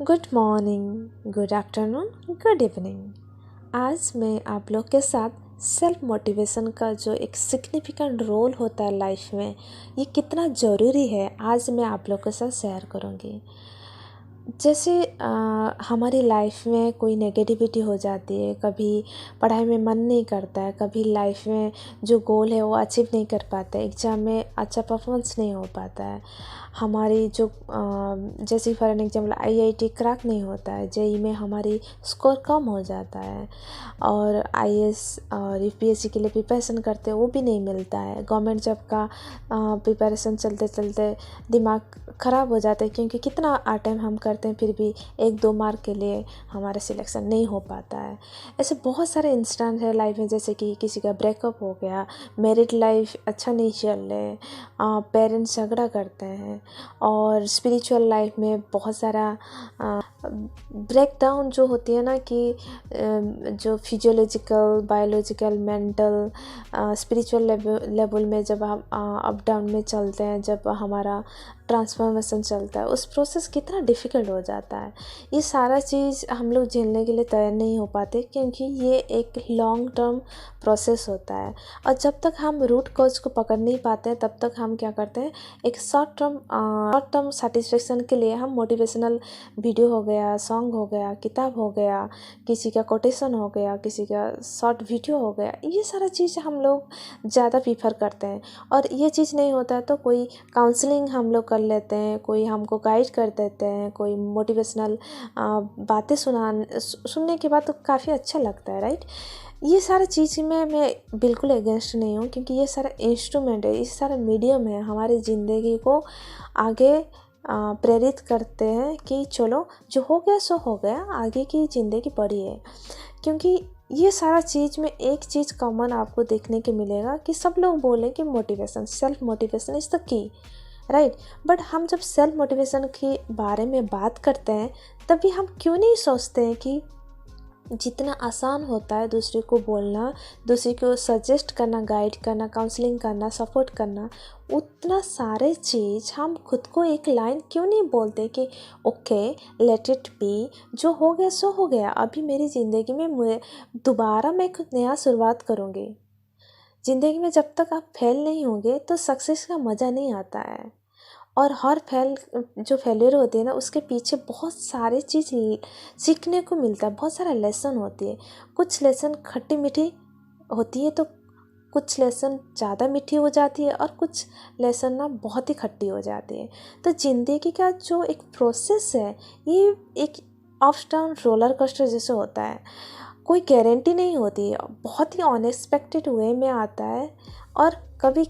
Good morning, good afternoon, good evening. आज मैं आप लोग के साथ सेल्फ मोटिवेशन का जो एक सिग्निफिकेंट रोल होता है लाइफ में, ये कितना ज़रूरी है, आज मैं आप लोग के साथ शेयर करूँगी। जैसे हमारी लाइफ में कोई नेगेटिविटी हो जाती है, कभी पढ़ाई में मन नहीं करता है, कभी लाइफ में जो गोल है वो अचीव नहीं कर पाते, एग्ज़ाम में अच्छा परफॉर्मेंस नहीं हो पाता है, हमारी जो जैसे for an example IIT crack नहीं होता है, जेई में हमारी स्कोर कम हो जाता है और आईएएस और यूपीएससी के लिए प्रिपरेशन करते हैं वो भी नहीं मिलता है। गवर्नमेंट जॉब का प्रिपरेशन चलते चलते दिमाग ख़राब हो जाता है, क्योंकि कितना अटेम्प्ट हम करते हैं फिर भी 1-2 मार्क के लिए हमारा सिलेक्शन नहीं हो पाता है। ऐसे बहुत सारे इंस्टेंट है लाइफ में, जैसे कि किसी का ब्रेकअप हो गया, मैरिड लाइफ अच्छा नहीं चल रहे, पेरेंट्स झगड़ा करते हैं और स्पिरिचुअल लाइफ में बहुत सारा ब्रेकडाउन जो होती है ना, कि जो physiological, biological, mental, spiritual level में जब हम अप डाउन में चलते हैं, जब हमारा ट्रांसफॉर्मेशन चलता है, उस प्रोसेस कितना डिफ़िकल्ट हो जाता है। ये सारा चीज़ हम लोग झेलने के लिए तैयार नहीं हो पाते, क्योंकि ये एक लॉन्ग टर्म प्रोसेस होता है और जब तक हम रूट कॉज को पकड़ नहीं पाते तब तक हम क्या करते हैं, एक शॉर्ट टर्म सेटिस्फेक्शन के लिए हम मोटिवेशनल वीडियो हो गया, सॉन्ग हो गया, किताब हो गया, किसी का कोटेशन हो गया, किसी का शॉर्ट वीडियो हो गया, ये सारा चीज़ हम लोग ज़्यादा प्रीफर करते हैं। और ये चीज़ नहीं होता है तो कोई काउंसलिंग हम लोग कर लेते हैं, कोई हमको गाइड कर देते हैं, कोई मोटिवेशनल बातें सुनने के बाद तो काफ़ी अच्छा लगता है, राइट। ये सारा चीज़ में मैं बिल्कुल अगेंस्ट नहीं हूँ, क्योंकि ये सारा इंस्ट्रूमेंट है, ये सारा मीडियम है, हमारी ज़िंदगी को आगे प्रेरित करते हैं कि चलो जो हो गया सो हो गया, आगे की ज़िंदगी बड़ी है। क्योंकि ये सारा चीज़ में एक चीज़ कॉमन आपको देखने के मिलेगा कि सब लोग बोलें कि motivation, self motivation is the key, right. But हम जब सेल्फ मोटिवेशन के बारे में बात करते हैं तभी हम क्यों नहीं सोचते हैं कि जितना आसान होता है दूसरे को बोलना, दूसरे को सजेस्ट करना, गाइड करना, काउंसलिंग करना, सपोर्ट करना, उतना सारे चीज़ हम खुद को एक लाइन क्यों नहीं बोलते कि ओके लेट इट बी, जो हो गया सो हो गया, अभी मेरी ज़िंदगी में दोबारा मैं कुछ नया शुरुआत करूँगी। ज़िंदगी में जब तक आप फेल नहीं होंगे तो सक्सेस का मज़ा नहीं आता है। और हर जो फेलियर होती है ना, उसके पीछे बहुत सारे चीज़ सीखने को मिलता है, बहुत सारा लेसन होती है। कुछ लेसन खट्टी मीठी होती है तो कुछ लेसन ज़्यादा मीठी हो जाती है और कुछ लेसन ना बहुत ही खट्टी हो जाती है। तो ज़िंदगी का जो एक प्रोसेस है, ये एक अप डाउन रोलर कोस्टर जैसे होता है, कोई गारंटी नहीं होती है, बहुत ही अनएक्सपेक्टेड वे में आता है और कभी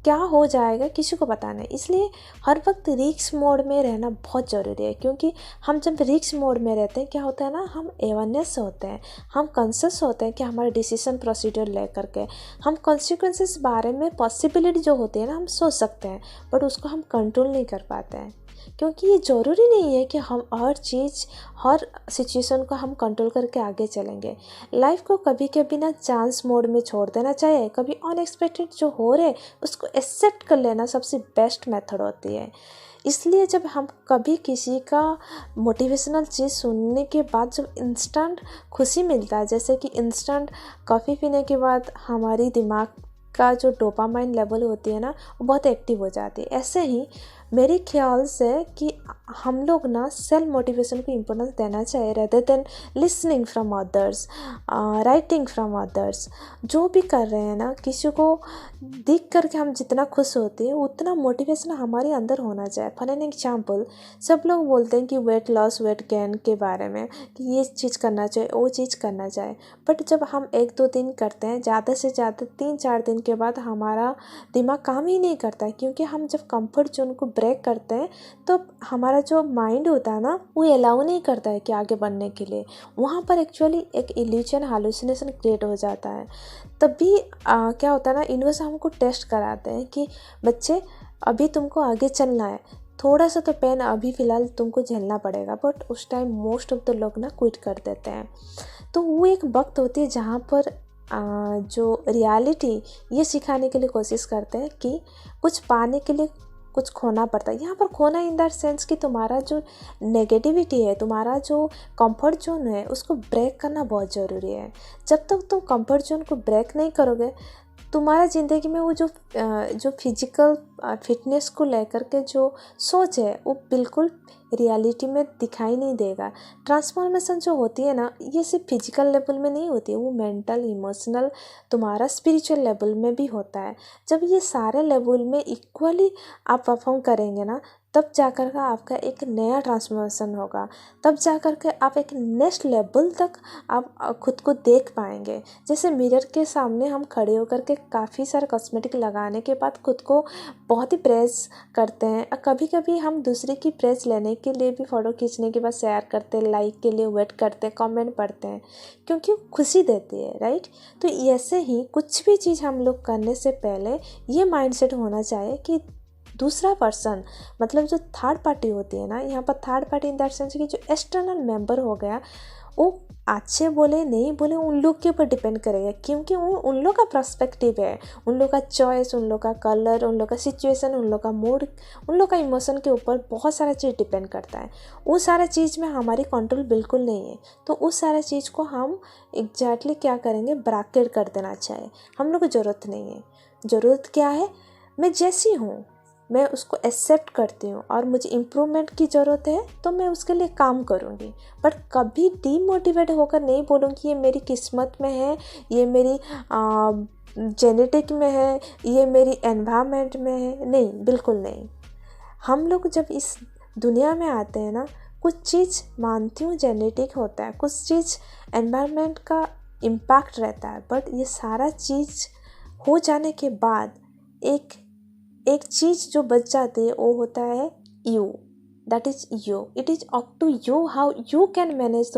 क्या हो जाएगा किसी को पता नहीं। इसलिए हर वक्त रिस्क मोड में रहना बहुत ज़रूरी है, क्योंकि हम जब रिस्क मोड में रहते हैं क्या होता है ना, हम अवेयरनेस होते हैं, हम कॉन्शियस होते हैं कि हमारे डिसीजन प्रोसीजर लेकर के हम कॉन्सिक्वेंसेस बारे में पॉसिबिलिटी जो होती है ना, हम सोच सकते हैं, बट उसको हम कंट्रोल नहीं कर पाते हैं। क्योंकि ये ज़रूरी नहीं है कि हम हर चीज़, हर सिचुएशन को हम कंट्रोल करके आगे चलेंगे। लाइफ को कभी कभी ना चांस मोड में छोड़ देना चाहिए, कभी अनएक्सपेक्टेड जो हो रहे उसको एक्सेप्ट कर लेना सबसे बेस्ट मेथड होती है। इसलिए जब हम कभी किसी का मोटिवेशनल चीज़ सुनने के बाद जब इंस्टेंट खुशी मिलता है, जैसे कि इंस्टेंट कॉफ़ी पीने के बाद हमारी दिमाग का जो डोपामाइन लेवल होती है ना, वो बहुत एक्टिव हो जाती है, ऐसे ही मेरे ख्याल से कि हम लोग ना सेल्फ मोटिवेशन को इम्पोर्टेंस देना चाहिए rather than listening from others, writing from others. जो भी कर रहे हैं ना, किसी को देख करके हम जितना खुश होते हैं उतना मोटिवेशन हमारे अंदर होना चाहिए। फॉर एन एग्जाम्पल, सब लोग बोलते हैं कि वेट लॉस, वेट गेन के बारे में कि ये चीज़ करना चाहिए, वो चीज़ करना चाहिए, बट जब हम 1-2 दिन करते हैं, ज़्यादा से ज़्यादा 3-4 दिन के बाद हमारा दिमाग काम ही नहीं करता है, क्योंकि हम जब कंफर्ट जोन को ब्रेक करते हैं तो हमारा जो माइंड होता है ना, वो अलाउ नहीं करता है कि आगे बढ़ने के लिए। वहाँ पर एक्चुअली एक इल्यूजन, हालुसिनेशन क्रिएट हो जाता है। तभी क्या होता है ना, यूनिवर्स हमको टेस्ट कराते हैं कि बच्चे अभी तुमको आगे चलना है, थोड़ा सा तो पेन अभी फ़िलहाल तुमको झेलना पड़ेगा, बट उस टाइम मोस्ट ऑफ द लोग ना क्विट कर देते हैं। तो वो एक वक्त होती है जहाँ पर जो रियलिटी ये सिखाने के लिए कोशिश करते हैं कि कुछ पाने के लिए कुछ खोना पड़ता है। यहाँ पर खोना इन दैट सेंस कि तुम्हारा जो नेगेटिविटी है, तुम्हारा जो कंफर्ट जोन है, उसको ब्रेक करना बहुत ज़रूरी है। जब तक तुम कंफर्ट जोन को ब्रेक नहीं करोगे, तुम्हारा ज़िंदगी में वो जो फिजिकल फिटनेस को लेकर के जो सोच है वो बिल्कुल रियलिटी में दिखाई नहीं देगा। ट्रांसफॉर्मेशन जो होती है ना, ये सिर्फ फिजिकल लेवल में नहीं होती है, वो मेंटल, इमोशनल, तुम्हारा स्पिरिचुअल लेवल में भी होता है। जब ये सारे लेवल में इक्वली आप परफॉर्म करेंगे ना, तब जाकर का आपका एक नया ट्रांसफॉर्मेशन होगा। तब जाकर के आप एक नेक्स्ट लेवल तक आप खुद को देख पाएंगे। जैसे मिरर के सामने हम खड़े होकर के काफ़ी सारे कॉस्मेटिक लगाने के बाद खुद को बहुत ही प्रेस करते हैं। कभी कभी हम दूसरे की प्रेस लेने के लिए भी फ़ोटो खींचने के बाद शेयर करते हैं, लाइक के लिए वेट करते हैं, कमेंट पढ़ते हैं, क्योंकि खुशी देती है, राइट। तो ऐसे ही कुछ भी चीज़ हम लोग करने से पहले ये माइंडसेट होना चाहिए कि दूसरा पर्सन, मतलब जो थर्ड पार्टी होती है ना, यहाँ पर third party in that sense कि जो एक्सटर्नल मेंबर हो गया, वो अच्छे बोले नहीं बोले उन लोग के ऊपर डिपेंड करेगा, क्योंकि वो उन लोग का पर्सपेक्टिव है, उन लोग का चॉइस, उन लोग का कलर, उन लोग का सिचुएशन, उन लोग का मूड, उन लोग का इमोशन के ऊपर बहुत सारा चीज़ डिपेंड करता है। उस सारा चीज़ में हमारी कंट्रोल बिल्कुल नहीं है। तो उस सारा चीज़ को हम एग्जैक्टली क्या करेंगे, ब्रैकेट कर देना चाहिए। हम लोग को ज़रूरत नहीं है। ज़रूरत क्या है, मैं जैसी हूँ मैं उसको एक्सेप्ट करती हूँ, और मुझे इम्प्रूवमेंट की ज़रूरत है तो मैं उसके लिए काम करूँगी। बट कभी डीमोटिवेट होकर नहीं बोलूँगी ये मेरी किस्मत में है, ये मेरी जेनेटिक में है, ये एनवायरनमेंट में है, नहीं, बिल्कुल नहीं। हम लोग जब इस दुनिया में आते हैं ना, कुछ चीज़ मानती हूँ जेनेटिक होता है, कुछ चीज़ एनवायरनमेंट का इम्पैक्ट रहता है, बट ये सारा चीज़ हो जाने के बाद एक चीज़ जो बच जाती है वो होता है you, that is you. It is up to you how you can manage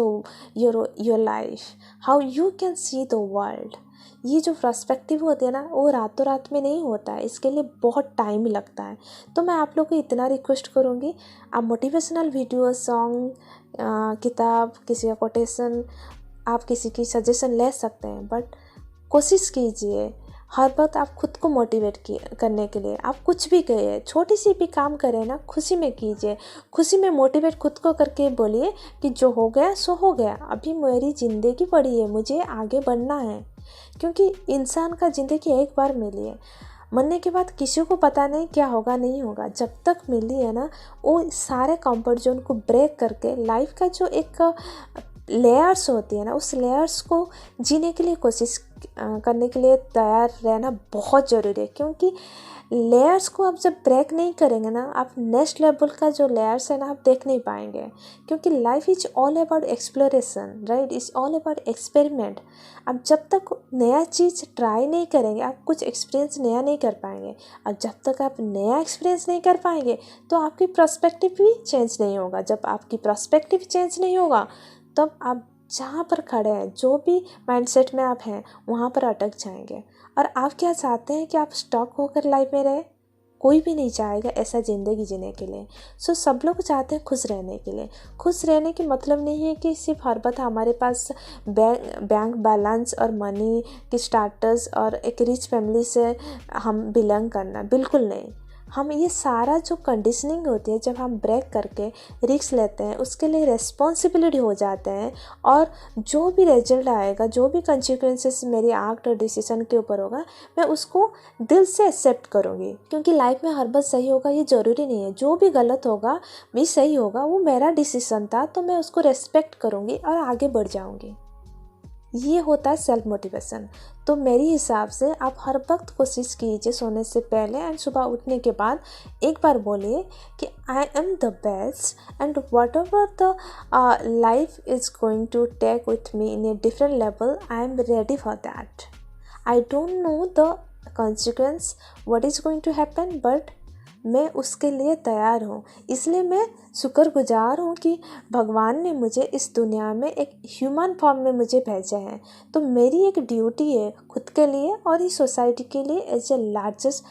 your life, how you can see the world. ये जो पर्सपेक्टिव होते हैं ना, वो रातों रात में नहीं होता है, इसके लिए बहुत टाइम लगता है। तो मैं आप लोग को इतना रिक्वेस्ट करूँगी, आप मोटिवेशनल वीडियो, सॉन्ग, किताब, किसी का कोटेशन, आप किसी की सजेशन ले सकते हैं, बट कोशिश कीजिए हर वक्त आप खुद को मोटिवेट करने के लिए, आप कुछ भी करिए, छोटी सी भी काम करें ना, खुशी में कीजिए। खुशी में मोटिवेट खुद को करके बोलिए कि जो हो गया सो हो गया, अभी मेरी ज़िंदगी पड़ी है, मुझे आगे बढ़ना है। क्योंकि इंसान का ज़िंदगी एक बार मिली है, मरने के बाद किसी को पता नहीं क्या होगा नहीं होगा। जब तक मिली है ना, वो सारे कंफर्ट जोन को ब्रेक करके लाइफ का जो एक लेयर्स होती है ना, उस लेयर्स को जीने के लिए कोशिश करने के लिए तैयार रहना बहुत ज़रूरी है। क्योंकि लेयर्स को आप जब ब्रेक नहीं करेंगे ना, आप नेक्स्ट लेवल का जो लेयर्स है ना, आप देख नहीं पाएंगे। क्योंकि life is all about exploration, right, is all about experiment. आप जब तक नया चीज़ ट्राई नहीं करेंगे, आप कुछ एक्सपीरियंस नया नहीं कर पाएंगे। अब जब तक आप नया एक्सपीरियंस नहीं कर पाएंगे, तो आपकी पर्सपेक्टिव भी चेंज नहीं होगा। जब आपकी पर्सपेक्टिव चेंज नहीं होगा, तब आप जहाँ पर खड़े हैं, जो भी माइंडसेट में आप हैं, वहाँ पर अटक जाएंगे। और आप क्या चाहते हैं कि आप स्टक होकर लाइफ में रहे? कोई भी नहीं चाहेगा ऐसा ज़िंदगी जीने के लिए। सब लोग चाहते हैं खुश रहने के लिए। खुश रहने की मतलब नहीं है कि सिर्फ हर वक्त हमारे पास बैंक बैलेंस और मनी की स्टाटस और एक रिच फैमिली से हम बिलोंग करना, बिल्कुल नहीं। हम ये सारा जो कंडीशनिंग होती है, जब हम ब्रेक करके रिस्क लेते हैं, उसके लिए रिस्पॉन्सिबिलिटी हो जाते हैं, और जो भी रिजल्ट आएगा, जो भी कंसिक्वेंसेस मेरी एक्ट और डिसीजन के ऊपर होगा, मैं उसको दिल से एक्सेप्ट करूँगी। क्योंकि लाइफ में हर बात सही होगा ये ज़रूरी नहीं है। जो भी गलत होगा भी सही होगा, वो मेरा डिसीजन था, तो मैं उसको रेस्पेक्ट करूँगी और आगे बढ़ जाऊँगी। ये होता है सेल्फ मोटिवेशन। तो मेरे हिसाब से आप हर वक्त कोशिश कीजिए सोने से पहले एंड सुबह उठने के बाद एक बार बोलिए कि I am the best and whatever the life is going to take with me in a different level, I am ready for that. I don't know the consequence what is going to happen, but मैं उसके लिए तैयार हूँ। इसलिए मैं शुक्रगुजार हूँ कि भगवान ने मुझे इस दुनिया में एक ह्यूमन फॉर्म में मुझे भेजा है। तो मेरी एक ड्यूटी है खुद के लिए और इस सोसाइटी के लिए, एज ए लार्जेस्ट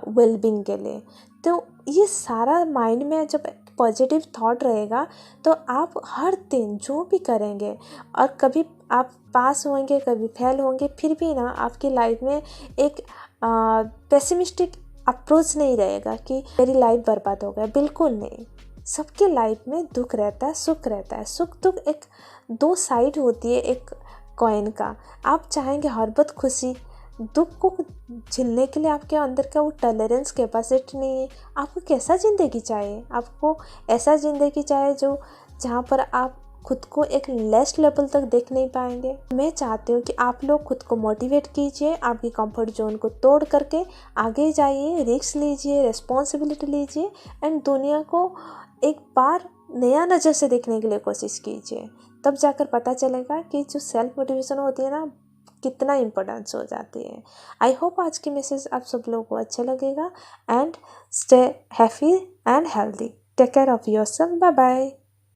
वेलबींग के लिए। तो ये सारा माइंड में जब पॉजिटिव थॉट रहेगा, तो आप हर दिन जो भी करेंगे, और कभी आप पास होंगे, कभी फेल होंगे, फिर भी ना आपकी लाइफ में एक पेसिमिस्टिक अप्रोच नहीं रहेगा कि मेरी लाइफ बर्बाद हो गया, बिल्कुल नहीं। सबके लाइफ में दुख रहता है, सुख रहता है। सुख दुख एक दो साइड होती है एक कॉइन का। आप चाहेंगे हर वक्त खुशी, दुख को झेलने के लिए आपके अंदर का वो टॉलरेंस कैपेसिटी नहीं है। आपको कैसा ज़िंदगी चाहिए? आपको ऐसा ज़िंदगी चाहिए जो जहाँ पर आप खुद को एक लेस लेवल तक देख नहीं पाएंगे। मैं चाहती हूँ कि आप लोग खुद को मोटिवेट कीजिए, आपकी कंफर्ट जोन को तोड़ करके आगे जाइए, रिस्क लीजिए, रिस्पॉन्सिबिलिटी लीजिए एंड दुनिया को एक बार नया नज़र से देखने के लिए कोशिश कीजिए। तब जाकर पता चलेगा कि जो सेल्फ मोटिवेशन होती है ना, कितना इम्पोर्टेंस हो जाती है। आई होप आज की मैसेज आप सब लोगों को अच्छा लगेगा and stay happy and healthy. Take care of yourself. Bye bye.